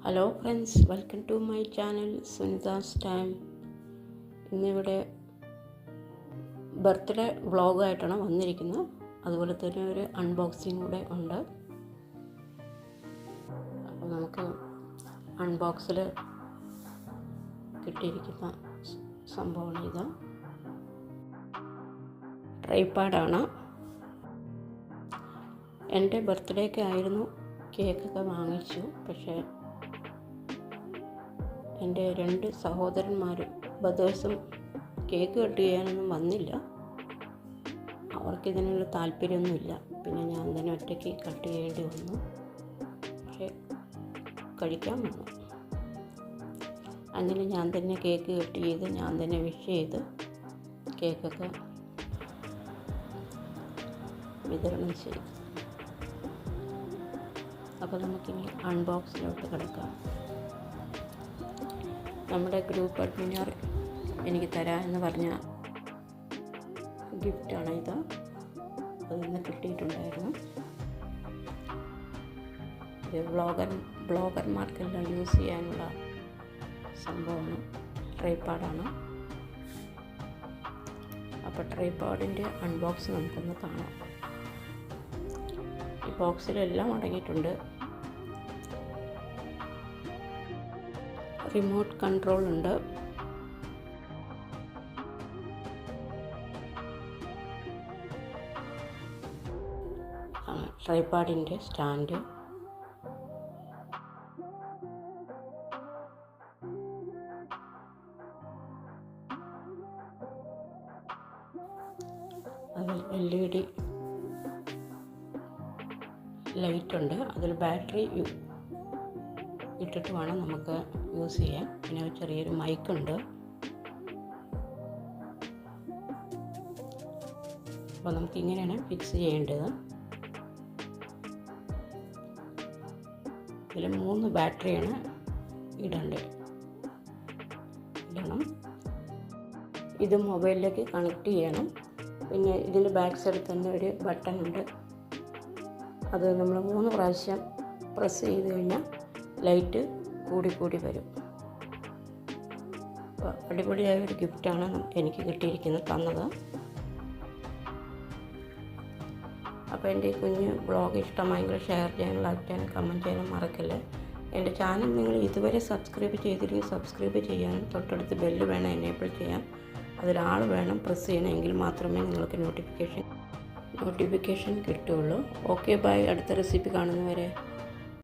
Hello friends, welcome to my channel Sunita's time. ഇന്നിവിടെ birthday വ്ളോഗായിട്ടാണ് വന്നിരിക്കുന്നത്. അതുപോലെ തന്നെ ഒരു അൺബോക്സിങ് കൂടെ ഉണ്ട്. അപ്പോൾ നമുക്ക് അൺബോക്സിൽ കിട്ടിയിരിക്കുന്ന സംഭവമാണ് ഇത്. ട്രൈപാഡാണ്. എൻ്റെ ബർത്ത്ഡേക്ക് ആയിരുന്നു കേക്കൊക്കെ വാങ്ങിച്ചു. പക്ഷേ എൻ്റെ 2 സഹോദരന്മാർ ബ്രദേഴ്സും കേക്ക് കട്ട് ചെയ്യാനൊന്നും വന്നില്ല. അവർക്കിതിനുള്ള താല്പര്യമൊന്നുമില്ല. പിന്നെ ഞാൻ തന്നെ ഒറ്റയ്ക്ക് കട്ട് ചെയ്യേണ്ടി വന്നു. പക്ഷേ കഴിക്കാൻ വന്നു. അങ്ങനെ ഞാൻ തന്നെ കേക്ക് കട്ട് ചെയ്ത് ഞാൻ തന്നെ വിഷ് ചെയ്ത് കേക്കൊക്കെ വിതരണം ചെയ്തു. അപ്പോൾ നമുക്കിനി അൺബോക്സിലോട്ട് കിടക്കാം. നമ്മുടെ ഗ്രൂപ്പ് അഡ്മിനാർ എനിക്ക് തരാമെന്ന് പറഞ്ഞ ഗിഫ്റ്റാണ് ഇത്. അതിന്ന് കിട്ടിയിട്ടുണ്ടായിരുന്നു. ഇത് ബ്ലോഗർമാർക്കെല്ലാം യൂസ് ചെയ്യാനുള്ള സംഭവമാണ്. ട്രൈപാഡാണ്. അപ്പോൾ ട്രൈപാഡിൻ്റെ അൺബോക്സ് നമുക്കൊന്ന് കാണാം. ഈ ബോക്സിലെല്ലാം അടങ്ങിയിട്ടുണ്ട്. റിമോട്ട് കൺട്രോൾ ഉണ്ട്. ട്രൈപാഡിൻ്റെ സ്റ്റാൻഡ്, അതിൽ LED ലൈറ്റ് ഉണ്ട്. അതിൽ ബാറ്ററി ഇട്ടിട്ട് വേണം നമുക്ക് യൂസ് ചെയ്യാൻ. പിന്നെ ചെറിയൊരു മൈക്കുണ്ട്. അപ്പോൾ നമുക്കിങ്ങനെയാണ് ഫിക്സ് ചെയ്യേണ്ടത്. ഇതിൽ 3 ബാറ്ററിയാണ് ഇടണം. ഇത് മൊബൈലിലേക്ക് കണക്ട് ചെയ്യണം. പിന്നെ ഇതിൻ്റെ ബാക്ക് സൈഡിൽ തന്നെ ഒരു ബട്ടൺ ഉണ്ട്. അത് നമ്മൾ 3 പ്രാവശ്യം പ്രസ് ചെയ്ത് കഴിഞ്ഞാൽ ലൈറ്റ് കൂടി വരും. അപ്പോൾ അടിപൊളിയായ ഒരു ഗിഫ്റ്റാണ് എനിക്ക് തന്നത്. അപ്പോൾ എൻ്റെ ഈ കുഞ്ഞ് ബ്ലോഗ് ഇഷ്ടമായെങ്കിൽ ഷെയർ ചെയ്യാനും ലൈക്ക് ചെയ്യാനും കമൻറ്റ് ചെയ്യാനും മറക്കല്ലേ. എൻ്റെ ചാനൽ നിങ്ങൾ ഇതുവരെ സബ്സ്ക്രൈബ് ചെയ്തില്ലെങ്കിൽ സബ്സ്ക്രൈബ് ചെയ്യാനും തൊട്ടടുത്ത് ബെല്ല് വേണം എനേബിൾ ചെയ്യാൻ. അതിലാൾ വേണം പ്രസ് ചെയ്യണമെങ്കിൽ മാത്രമേ നിങ്ങൾക്ക് നോട്ടിഫിക്കേഷൻ കിട്ടുകയുള്ളൂ. Okay, by. അടുത്ത റെസിപ്പി കാണുന്നവരെ.